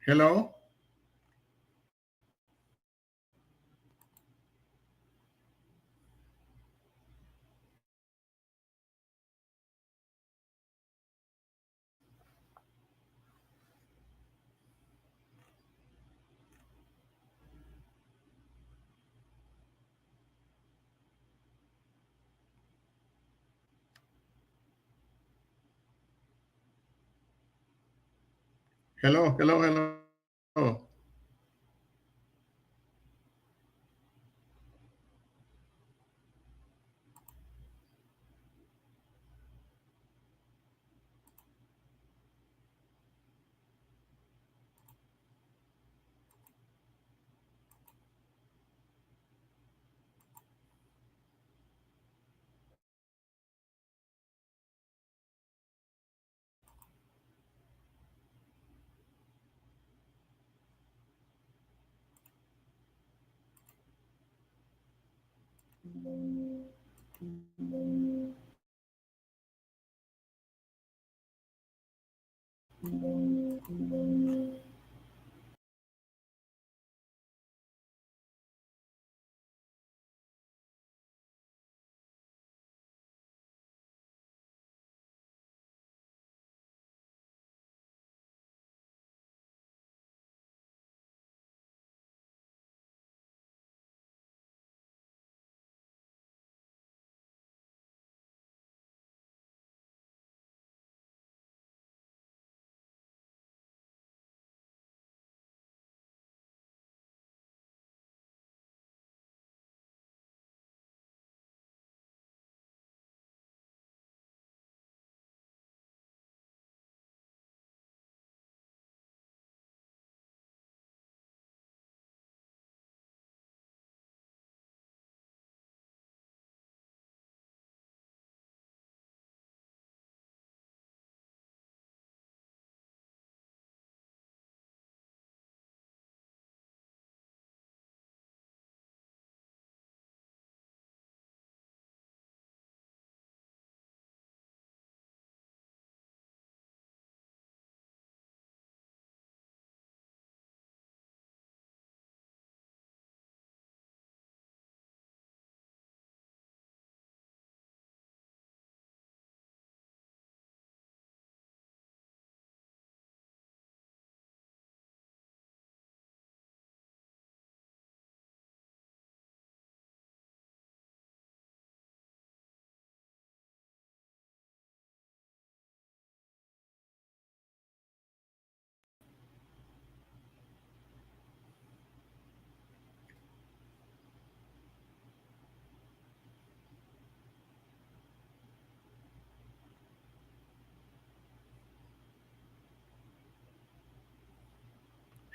Hello? Hello, hello, hello.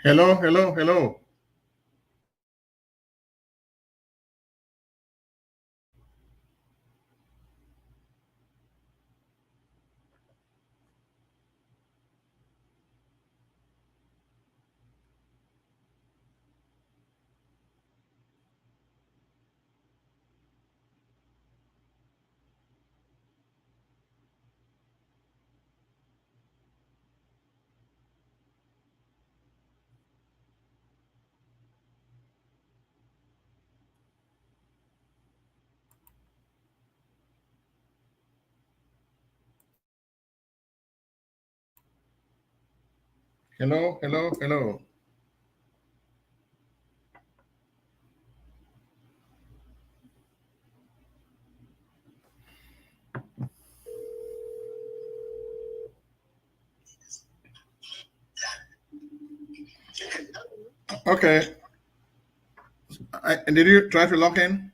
Hello, hello, hello. Hello, hello, hello. Okay. Did you try to log in?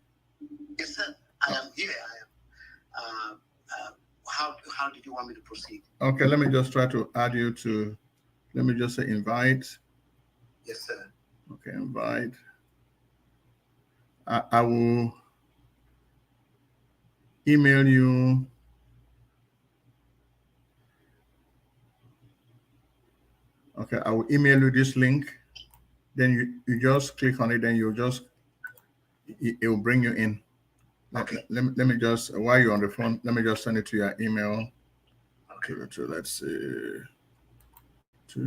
Yes, sir. I am here. How did you want me to proceed? Okay, let me just try to add you to, let me just say invite. Yes, sir. Okay, invite. I will email you. Okay, I will email you this link. Then you just click on it, then it will bring you in. Okay. Let me just, while you're on the phone, let me just send it to your email. Okay. Let's see. Okay,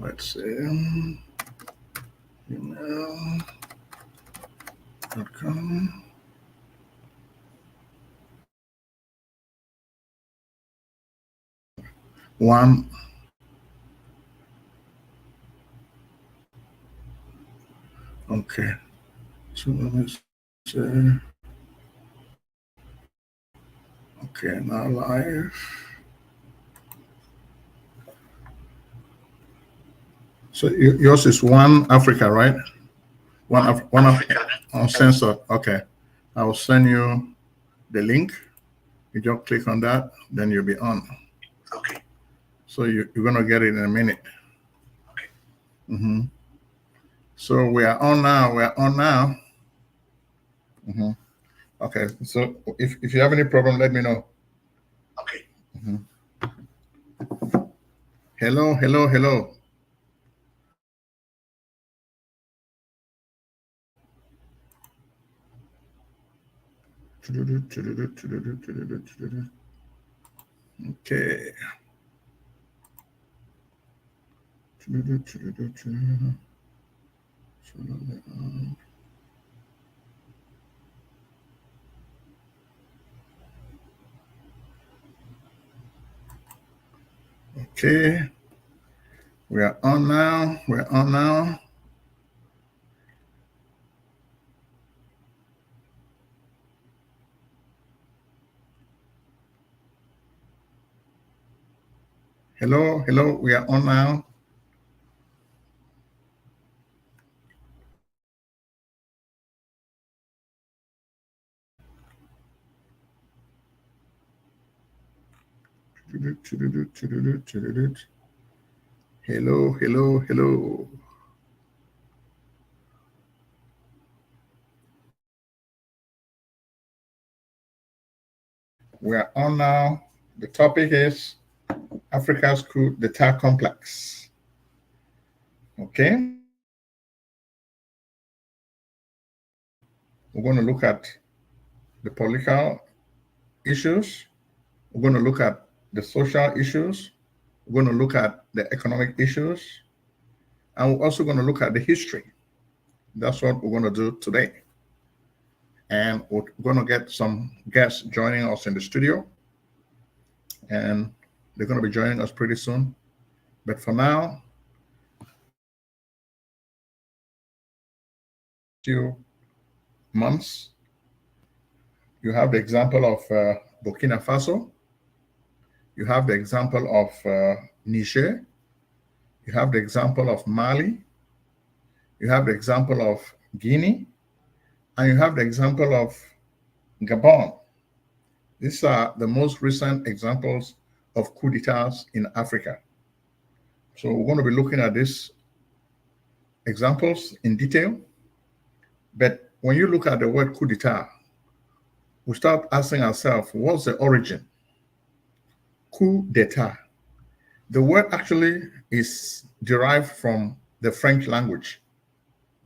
let's see. Email.com. One. Okay. So let's say. Okay, now live. So yours is One Africa, right? One Africa uncensored. Okay. I will send you the link. You just click on that, then you'll be on. Okay. So you're going to get it in a minute. Okay. Mm-hmm. So we are on now. We are on now. Mm-hmm. Okay. So if you have any problem, let me know. Okay. Mm-hmm. Hello, hello, hello. Okay. Okay. We are on now. We're on now. Hello, hello. We are on now. Hello, hello, hello. We are on now. The topic is Africa's coup d'etat complex. Okay. We're going to look at the political issues. We're going to look at the social issues. We're going to look at the economic issues. And we're also going to look at the history. That's what we're going to do today. And we're going to get some guests joining us in the studio. And they're going to be joining us pretty soon. But for now, few months, you have the example of Burkina Faso. You have the example of Niger. You have the example of Mali. You have the example of Guinea. And you have the example of Gabon. These are the most recent examples of coup d'etats in Africa. So we're going to be looking at these examples in detail. But when you look at the word coup d'etat, we start asking ourselves, what's the origin? Coup d'etat. The word actually is derived from the French language.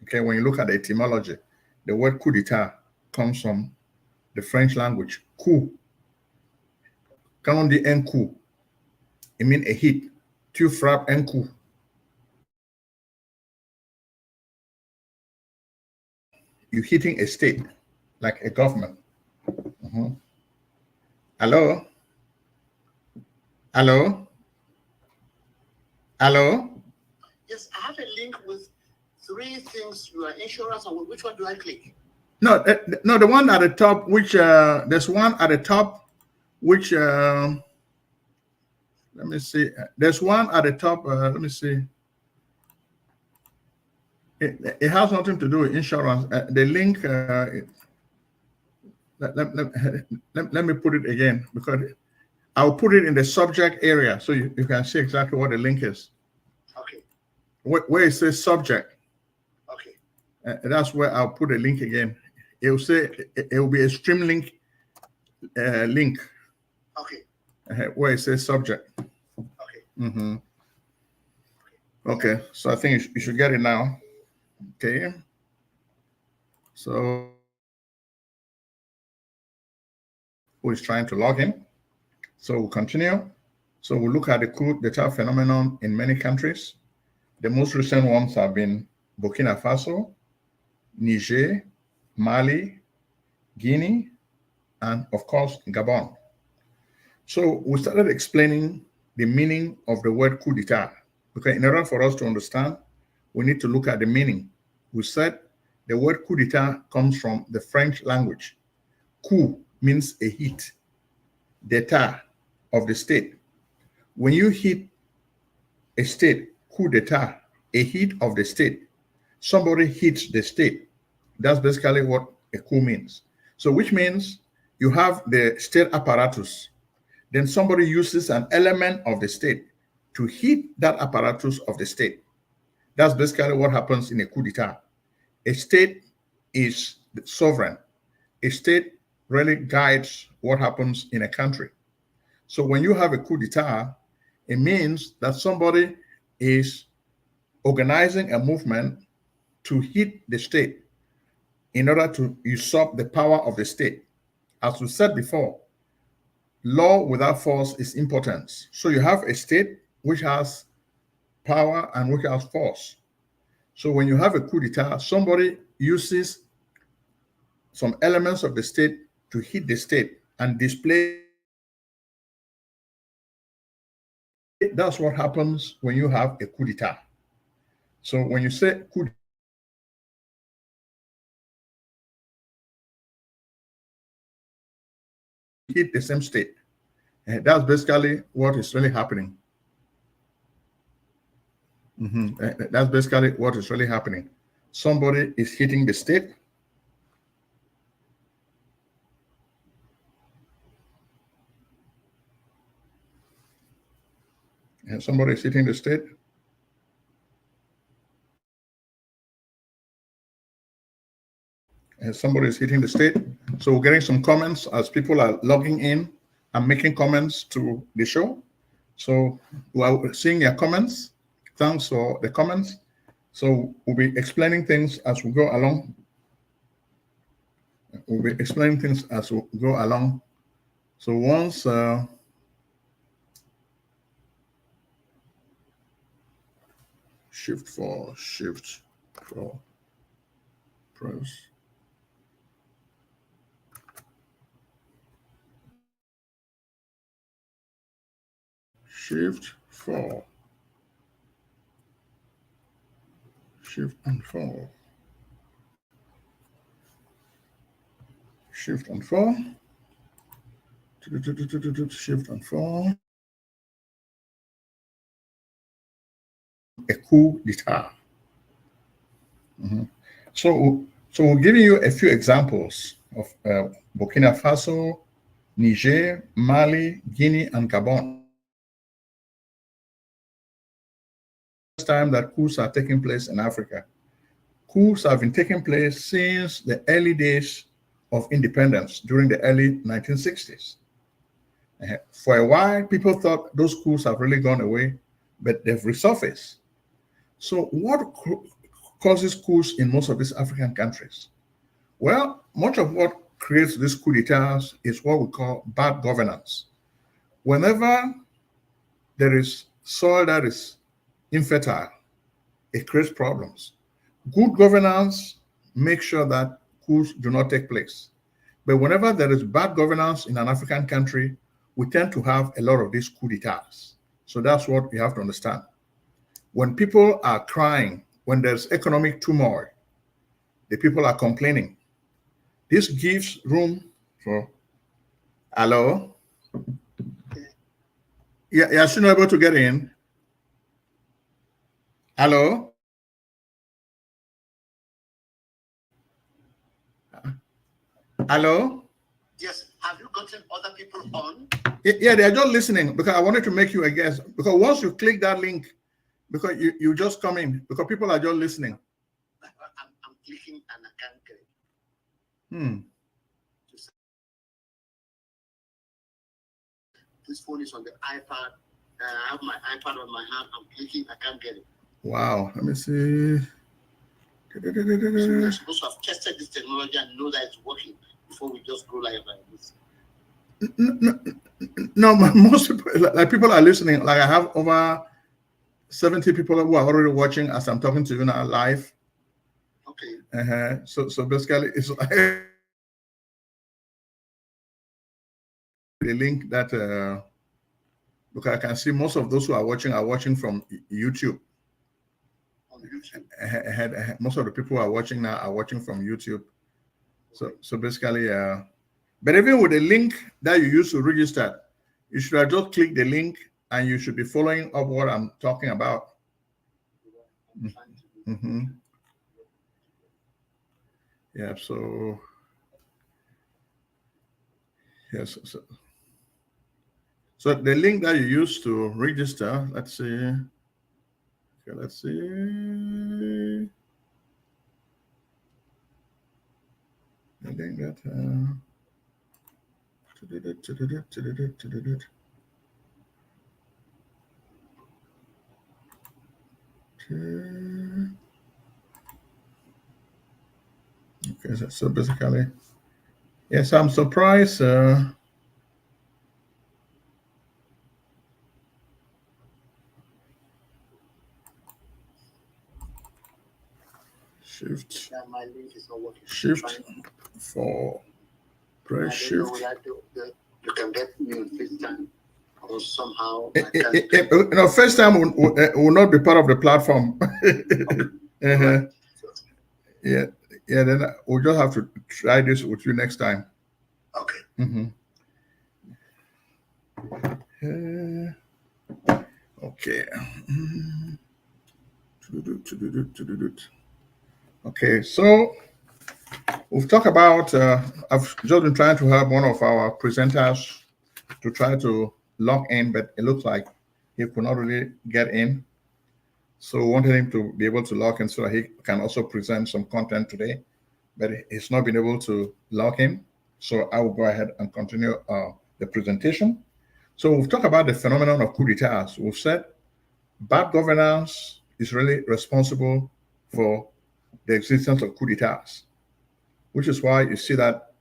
Okay, when you look at the etymology, the word coup d'etat comes from the French language. Coup. Quand on dit un coup, it means a hit. Tu frappes un coup. You're hitting a state, like a government. Mm-hmm. Hello? Hello? Hello? Yes, I have a link with 3 things. Your insurance, and which one do I click? No, no, the one at the top, which there's one at the top, which let me see. There's one at the top. Let me see. It has nothing to do with insurance. The link. Let me put it again, because I'll put it in the subject area so you can see exactly what the link is. Okay. Where it says subject. Okay. That's where I'll put a link again. It will say it will be a stream link link. Okay. Where it says subject. Okay. Mm-hmm. Okay, so I think you should get it now. Okay, so who is trying to log in? So we'll continue. So we'll look at the coup d'etat phenomenon in many countries. The most recent ones have been Burkina Faso, Niger, Mali, Guinea, and of course, Gabon. So we started explaining the meaning of the word coup d'etat, because in order for us to understand, we need to look at the meaning. We said the word coup d'etat comes from the French language. Coup means a hit, d'etat of the state. When you hit a state, coup d'etat, a hit of the state, somebody hits the state. That's basically what a coup means. So, which means you have the state apparatus, then somebody uses an element of the state to hit that apparatus of the state. That's basically what happens in a coup d'etat. A state is sovereign. A state really guides what happens in a country. So when you have a coup d'etat, it means that somebody is organizing a movement to hit the state in order to usurp the power of the state. As we said before, law without force is impotent. So you have a state which has power and which has force. So when you have a coup d'etat, somebody uses some elements of the state to hit the state and display. That's what happens when you have a coup d'etat. So when you say coup, hit the same state. And that's basically what is really happening. That's basically what is really happening. Somebody is hitting the state. And somebody is hitting the state. And somebody is hitting the state. So we're getting some comments as people are logging in and making comments to the show. So we're seeing your comments. Thanks for the comments. So we'll be explaining things as we go along. We'll be explaining things as we go along. So once shift for press. Shift 4. Shift and 4. Shift and 4. Shift and 4. A coup d'etat. So we're giving you a few examples of Burkina Faso, Niger, Mali, Guinea, and Gabon. First time that coups are taking place in Africa. Coups have been taking place since the early days of independence during the early 1960s. For a while, people thought those coups have really gone away, but they've resurfaced. So what causes coups in most of these African countries? Well, much of what creates these coup d'etats is what we call bad governance. Whenever there is soil that is infertile, it creates problems. Good governance makes sure that coups do not take place. But whenever there is bad governance in an African country, we tend to have a lot of these coup d'etats. So that's what you have to understand. When people are crying, when there's economic turmoil, the people are complaining. This gives room for, hello? Yeah, you're still not able to get in. Hello? Hello? Yes. Have you gotten other people on? Yeah, they're just listening because I wanted to make you a guest. Because once you click that link, because you just come in, because people are just listening. I'm clicking and I can't get it. This phone is on the iPad. I have my iPad on my hand. I'm clicking. I can't get it. Wow. Let me see. So we're supposed to have tested this technology and know that it's working before we just go live like this. No, most people, like people are listening. Like I have over 70 people who are already watching as I'm talking to you now live. Okay. So basically, it's like the link that look, I can see most of those who are watching from YouTube. On YouTube. Most of the people who are watching now are watching from YouTube. So basically, but even with the link that you use to register, you should have just click the link and you should be following up what I'm talking about. Mm-hmm. Yeah, so yes, so the link that you use to register, let's see. Okay, let's see. The link that okay, so basically, yes, I'm surprised. Shift. Yeah, my link is not working. Shift for press shift. You can get me on FaceTime or somehow. FaceTime will not be part of the platform. Right. Yeah. Then we'll just have to try this with you next time. Okay. Mm-hmm. Okay. Okay, so we've talked about, I've just been trying to help one of our presenters to try to log in, but it looks like he could not really get in. So we wanted him to be able to log in so that he can also present some content today, but he's not been able to log in. So I will go ahead and continue the presentation. So we've talked about the phenomenon of coup d'etats. We've said bad governance is really responsible for the existence of coup d'etats, which is why you see that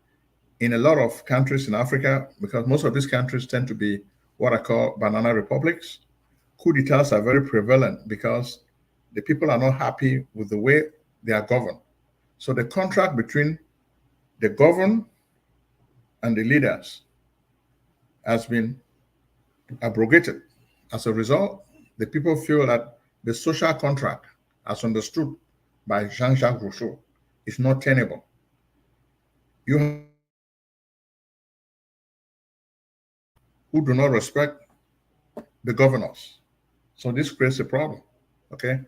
in a lot of countries in Africa, because most of these countries tend to be what I call banana republics, coup d'etats are very prevalent because the people are not happy with the way they are governed. So the contract between the governed and the leaders has been abrogated. As a result, the people feel that the social contract, as understood by Jean-Jacques Rousseau, is not tenable. You who do not respect the governors. So this creates a problem. Okay.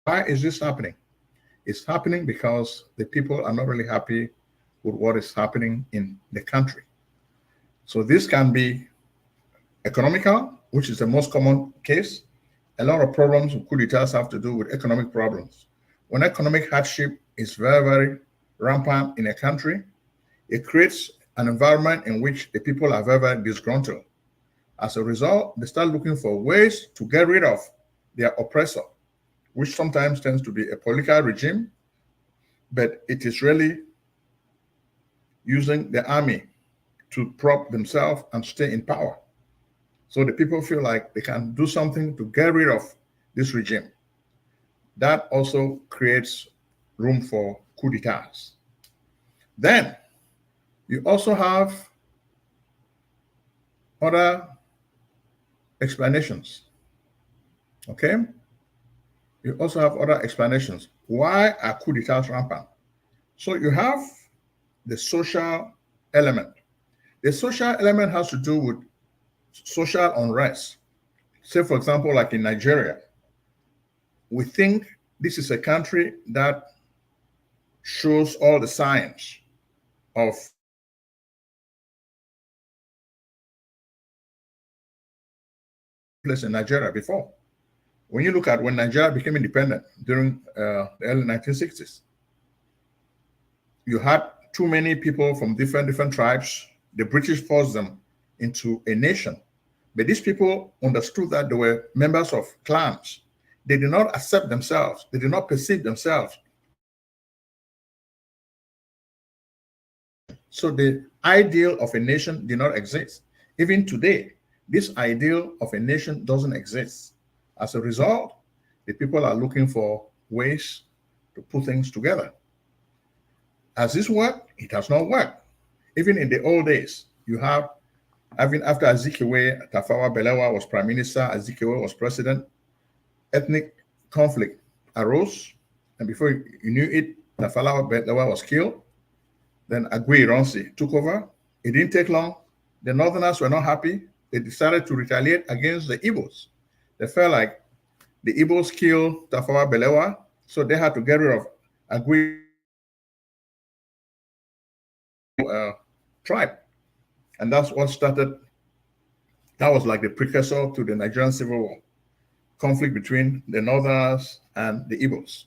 Why is this happening? It's happening because the people are not really happy with what is happening in the country. So this can be economical, which is the most common case. A lot of problems with coup d'etats have to do with economic problems. When economic hardship is very, very rampant in a country, it creates an environment in which the people are very, very disgruntled. As a result, they start looking for ways to get rid of their oppressor, which sometimes tends to be a political regime, but it is really using the army to prop themselves and stay in power. So the people feel like they can do something to get rid of this regime. That also creates room for coup d'etats. Then you also have other explanations. Okay? You also have other explanations. Why are coup d'etats rampant? So you have the social element. The social element has to do with social unrest. Say, for example, like in Nigeria, we think this is a country that shows all the signs of place in Nigeria before. When you look at when Nigeria became independent during the early 1960s, you had too many people from different tribes. The British forced them into a nation. But these people understood that they were members of clans. They did not accept themselves. They did not perceive themselves. So the ideal of a nation did not exist. Even today, this ideal of a nation doesn't exist. As a result, the people are looking for ways to put things together. Has this worked? It has not worked. Even in the old days, you have, even after Azikiwe, Tafawa Balewa was prime minister, Azikiwe was president, ethnic conflict arose, and before you knew it, Tafawa Balewa was killed. Then Agui Ronsi took over. It didn't take long. The Northerners were not happy. They decided to retaliate against the Igbos. They felt like the Igbos killed Tafawa Balewa, so they had to get rid of Agui tribe. And that's what started, that was like the precursor to the Nigerian Civil War, conflict between the Northerners and the Igbos.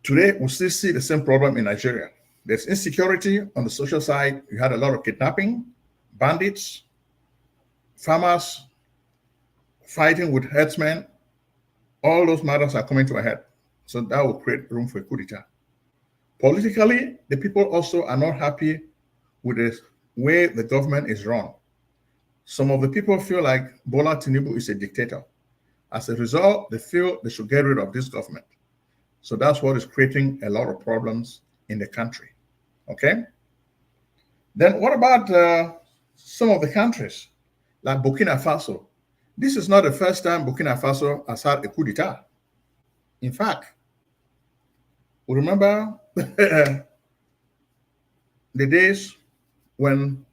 Today, we still see the same problem in Nigeria. There's insecurity on the social side. You had a lot of kidnapping, bandits, farmers fighting with herdsmen. All those matters are coming to a head. So that will create room for a coup d'etat. Politically, the people also are not happy with the way the government is run. Some of the people feel like Bola Tinubu is a dictator. As a result, they feel they should get rid of this government. So that's what is creating a lot of problems in the country. Okay? Then what about some of the countries like Burkina Faso? This is not the first time Burkina Faso has had a coup d'etat. In fact, we remember the days when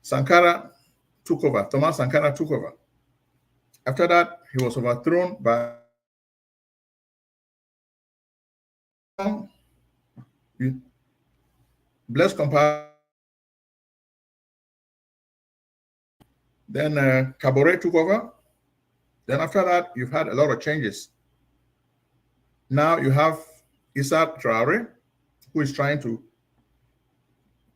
Sankara took over, Thomas Sankara took over. After that, he was overthrown by Blaise Compaoré. Then Kabore took over. Then after that, you've had a lot of changes. Now you have Issa Traoré, who is trying to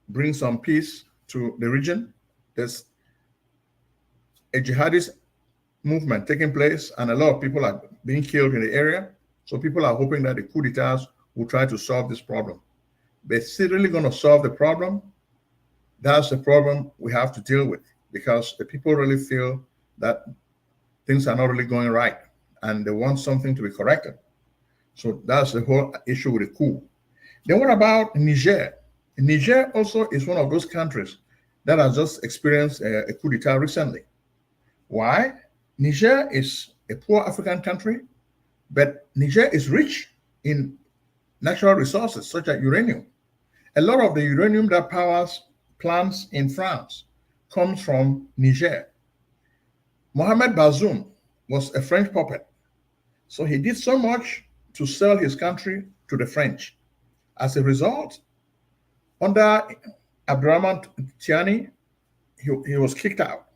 bring some peace to the region. There's a jihadist movement taking place, and a lot of people are being killed in the area. So people are hoping that the coup d'etats will try to solve this problem. But is it really going to solve the problem? That's the problem we have to deal with, because the people really feel that things are not really going right, and they want something to be corrected. So that's the whole issue with the coup. Then what about Niger? Niger also is one of those countries that has just experienced a coup d'etat recently. Why? Niger is a poor African country, but Niger is rich in natural resources such as uranium. A lot of the uranium that powers plants in France comes from Niger. Mohamed Bazoum was a French puppet. So he did so much to sell his country to the French. As a result, under Abdurrahman Tiani, he was kicked out.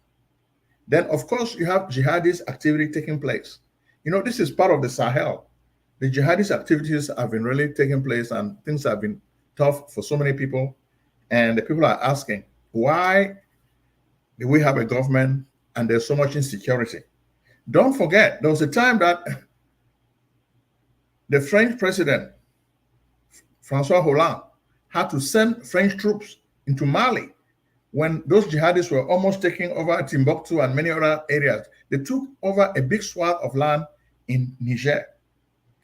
Then, of course, you have jihadist activity taking place. You know, this is part of the Sahel. The jihadist activities have been really taking place, and things have been tough for so many people. And the people are asking, why do we have a government and there's so much insecurity? Don't forget, there was a time that the French president, Francois Hollande, had to send French troops into Mali when those jihadists were almost taking over Timbuktu and many other areas. They took over a big swath of land in Niger.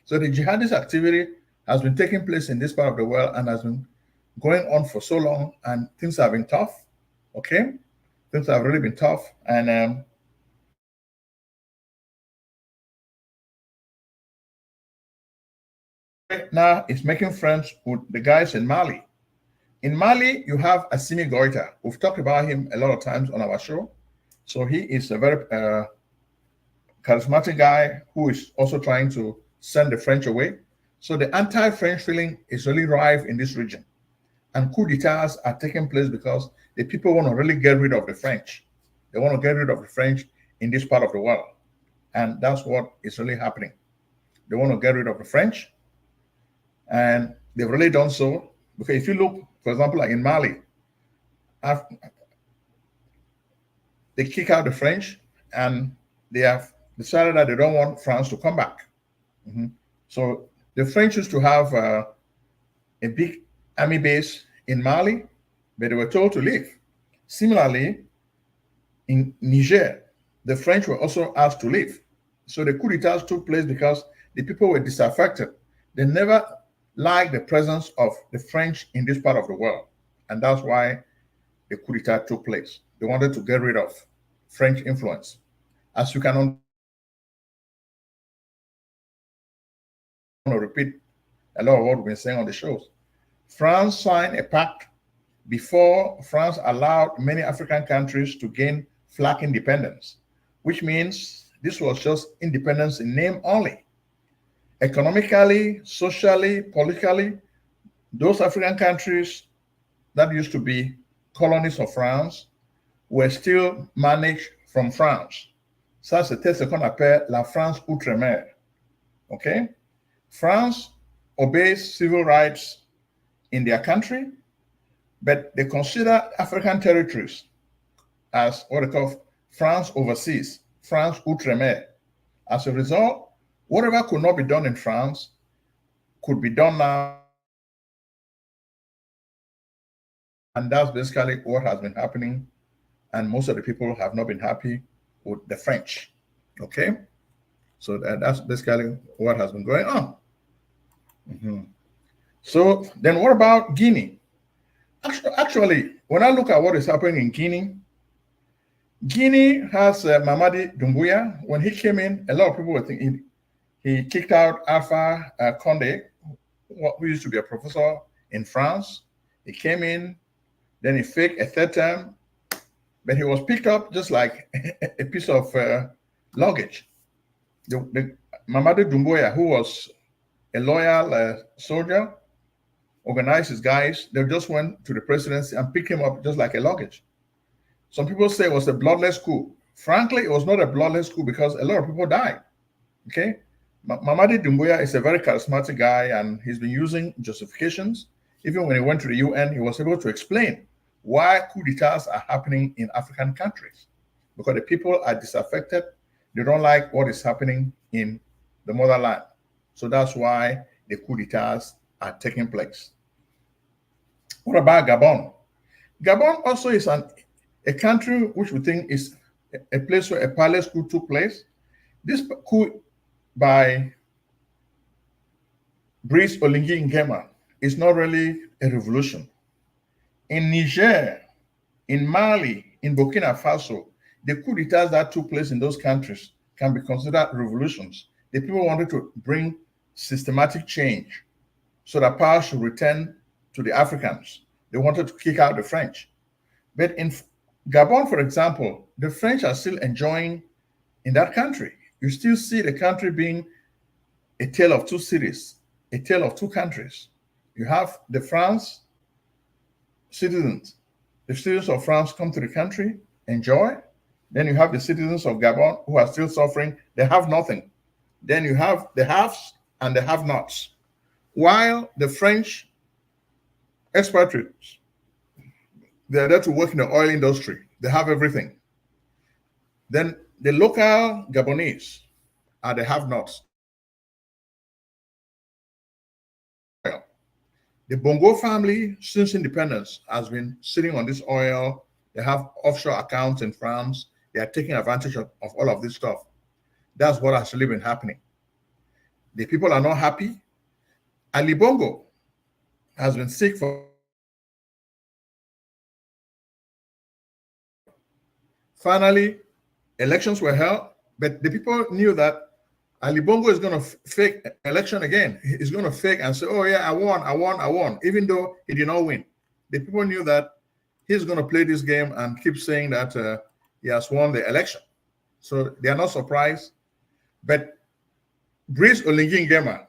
So the jihadist activity has been taking place in this part of the world and has been going on for so long, and things have been tough. Okay? Things have really been tough. And now it's making friends with the guys in Mali. In Mali, you have Assimi Goïta. We've talked about him a lot of times on our show. So he is a very charismatic guy who is also trying to send the French away. So the anti-French feeling is really rife in this region. And coup d'etats are taking place because the people want to really get rid of the French. They want to get rid of the French in this part of the world. And that's what is really happening. They want to get rid of the French. And they've really done so. Because if you look, for example, like in Mali, they kick out the French, and they have decided that they don't want France to come back. So the French used to have a big army base in Mali, but they were told to leave. Similarly, in Niger, the French were also asked to leave. So the coup d'etats took place because the people were disaffected. They never liked the presence of the French in this part of the world. And that's why the coup d'etat took place. They wanted to get rid of French influence. As you can understand, I want to repeat a lot of what we've been saying on the shows. France signed a pact before France allowed many African countries to gain flag independence, which means this was just independence in name only. Economically, socially, politically, those African countries that used to be colonies of France were still managed from France. Ça, c'était ce qu'on appelle la France outre-mer. Okay? France obeys civil rights in their country, but they consider African territories as what they call France overseas, France outre-mer. As a result, whatever could not be done in France could be done now. And that's basically what has been happening. And most of the people have not been happy with the French. Okay? So that's basically what has been going on. So then what about Guinea? Actually, when I look at what is happening in Guinea, Guinea has Mamadi Doumbouya. When he came in, a lot of people were thinking he kicked out Alpha Conde, who used to be a professor in France. He came in, then he faked a third term, but he was picked up just like a piece of luggage. The Mamadi Doumbouya, who was a loyal soldier, organized his guys. They just went to the presidency and picked him up just like a luggage. Some people say it was a bloodless coup. Frankly, it was not a bloodless coup because a lot of people died. Okay? Mamadi Doumbouya is a very charismatic guy, and he's been using justifications. Even when he went to the UN, he was able to explain why coup d'etats are happening in African countries. Because the people are disaffected. They don't like what is happening in the motherland. So that's why the coup d'etats are taking place. What about Gabon? Gabon also is a country which we think is a place where a palace coup took place. This coup by Brice Oligui Nguema is not really a revolution. In Niger, in Mali, in Burkina Faso, the coup d'etats that took place in those countries can be considered revolutions. The people wanted to bring systematic change so that power should return to the Africans. They wanted to kick out the French. But in Gabon, for example, the French are still enjoying in that country. You still see the country being a tale of two cities, a tale of two countries. You have the France citizens. The citizens of France come to the country, enjoy. Then you have the citizens of Gabon who are still suffering. They have nothing. Then you have the haves and the have-nots. While the French expatriates, they're there to work in the oil industry. They have everything. Then the local Gabonese are the have-nots. The Bongo family, since independence, has been sitting on this oil. They have offshore accounts in France. They are taking advantage of all of this stuff. That's what has really been happening. The people are not happy. Ali Bongo has been sick for. Finally, elections were held, but the people knew that Ali Bongo is going to fake election again. He's going to fake and say, oh yeah, I won, even though he did not win. The people knew that he's going to play this game and keep saying that he has won the election. So they are not surprised. But Brice Oligui Nguema,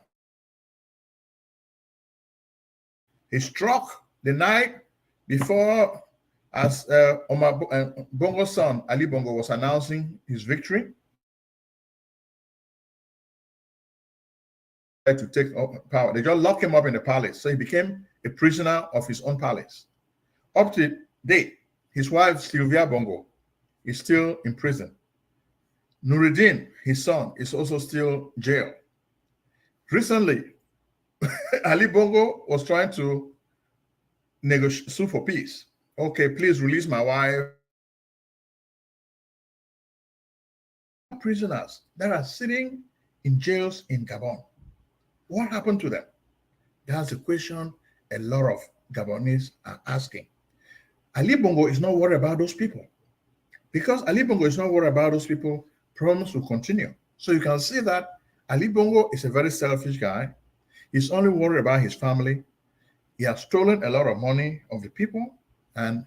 he struck the night before, as Bongo's son, Ali Bongo, was announcing his victory to take power. They just locked him up in the palace. So he became a prisoner of his own palace. Up to date, his wife, Sylvia Bongo, is still in prison. Nuruddin, his son, is also still jailed. Recently, Ali Bongo was trying to sue for peace. Okay, please release my wife. Prisoners that are sitting in jails in Gabon. What happened to them? That's a question a lot of Gabonese are asking. Ali Bongo is not worried about those people. Because Ali Bongo is not worried about those people, problems will continue. So you can see that Ali Bongo is a very selfish guy. He's only worried about his family. He has stolen a lot of money of the people, and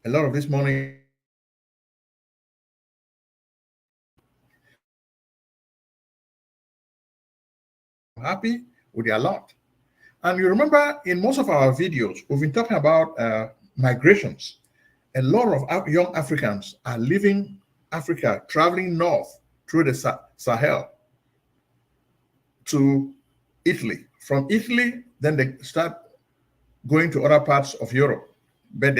a lot of this money happy with their lot. And you remember in most of our videos, we've been talking about migrations. A lot of young Africans are leaving Africa, traveling north through the Sahel to Italy. From Italy, then they start going to other parts of Europe. But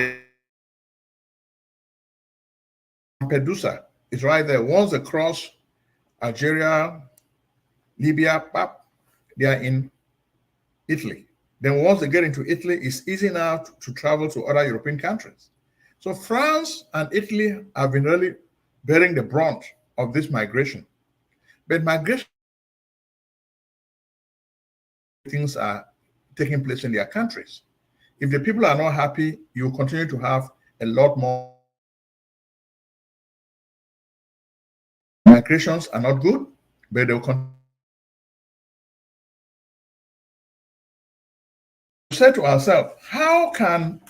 Lampedusa is right there. Once they cross Algeria, Libya, they are in Italy. Then once they get into Italy, it's easy now to travel to other European countries. So France and Italy have been really bearing the brunt of this migration. But migration things are taking place in their countries. If the people are not happy, you continue to have a lot more. Migrations are not good, but they'll continue. We say to ourselves, how can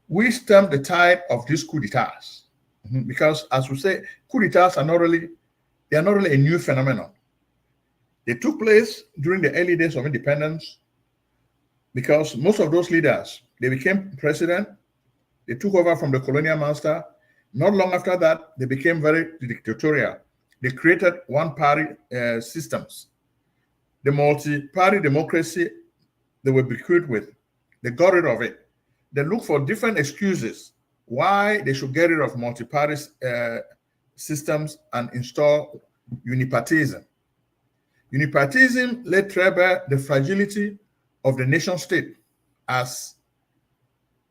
we stem the tide of these coup d'etats? Because as we say, coup d'etats are not really a new phenomenon. They took place during the early days of independence because most of those leaders, they became president, they took over from the colonial master. Not long after that, they became very dictatorial. They created one-party systems. The multi-party democracy they were bequeathed with, they got rid of it. They looked for different excuses why they should get rid of multi-party systems and install unipartyism. Unipartyism laid threadbare the fragility of the nation state as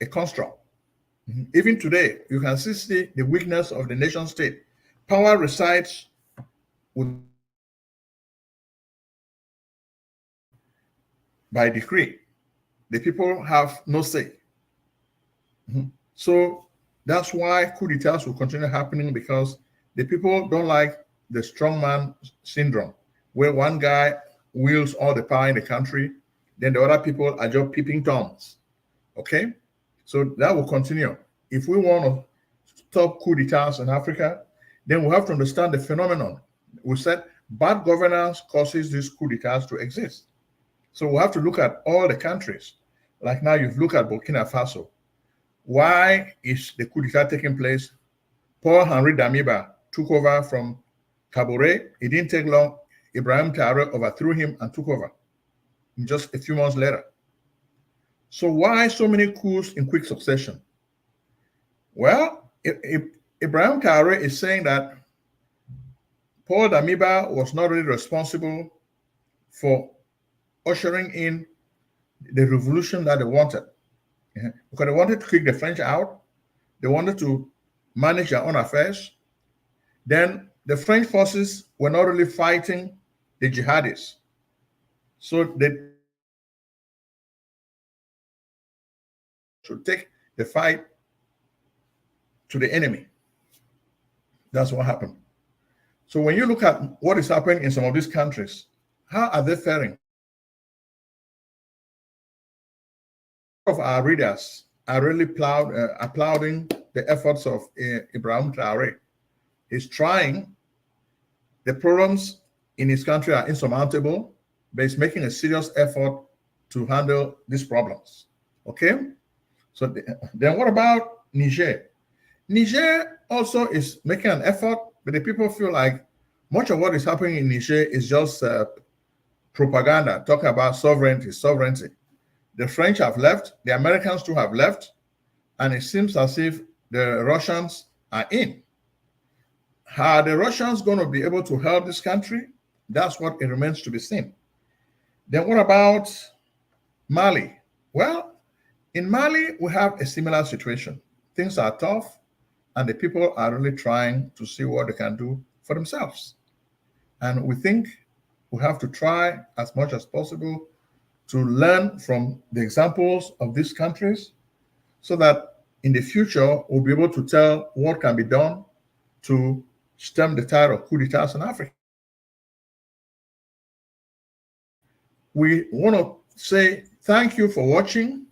a construct. Even today, you can see the weakness of the nation state. Power resides by decree. The people have no say. So that's why coup d'etats will continue happening, because the people don't like the strongman syndrome, where one guy wields all the power in the country, then the other people are just peeping toms. Okay? So that will continue. If we want to stop coup d'etats in Africa, then we have to understand the phenomenon. We said bad governance causes these coup d'etats to exist. So we have to look at all the countries. Like now you've looked at Burkina Faso. Why is the coup d'etat taking place? Paul-Henri Damiba took over from Kabore. It didn't take long. Ibrahim Traoré overthrew him and took over just a few months later. So why so many coups in quick succession? Well, Ibrahim Traoré is saying that Paul Damiba was not really responsible for ushering in the revolution that they wanted. Because they wanted to kick the French out. They wanted to manage their own affairs. Then the French forces were not really fighting the jihadis. So they should take the fight to the enemy. That's what happened. So when you look at what is happening in some of these countries, how are they faring? Of our readers are really applauding the efforts of Ibrahim Traoré. He's trying. The problems in his country are insurmountable, but he's making a serious effort to handle these problems. Okay? So then what about Niger? Niger also is making an effort, but the people feel like much of what is happening in Niger is just propaganda, talking about sovereignty. The French have left, the Americans too have left, and it seems as if the Russians are in. Are the Russians going to be able to help this country? That's what it remains to be seen. Then what about Mali? Well, in Mali, we have a similar situation. Things are tough, and the people are really trying to see what they can do for themselves. And we think we have to try as much as possible to learn from the examples of these countries so that in the future, we'll be able to tell what can be done to stem the tide of coup d'etats in Africa. We want to say thank you for watching,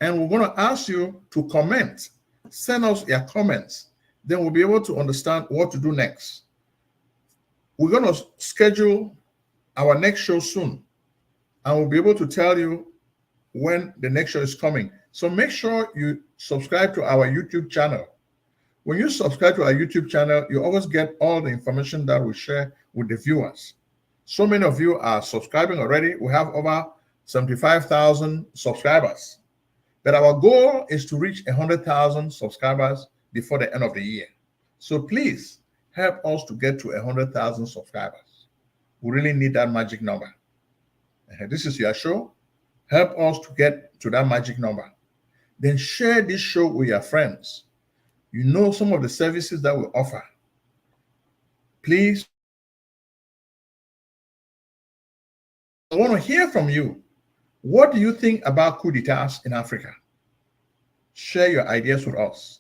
and we're going to ask you to comment. Send us your comments. Then we'll be able to understand what to do next. We're going to schedule our next show soon, and we'll be able to tell you when the next show is coming. So make sure you subscribe to our YouTube channel. When you subscribe to our YouTube channel, you always get all the information that we share with the viewers. So many of you are subscribing already. We have over 75,000 subscribers. But our goal is to reach 100,000 subscribers before the end of the year. So please help us to get to 100,000 subscribers. We really need that magic number. This is your show. Help us to get to that magic number. Then share this show with your friends. You know some of the services that we offer. Please, I want to hear from you. What do you think about coup d'etats in Africa? Share your ideas with us.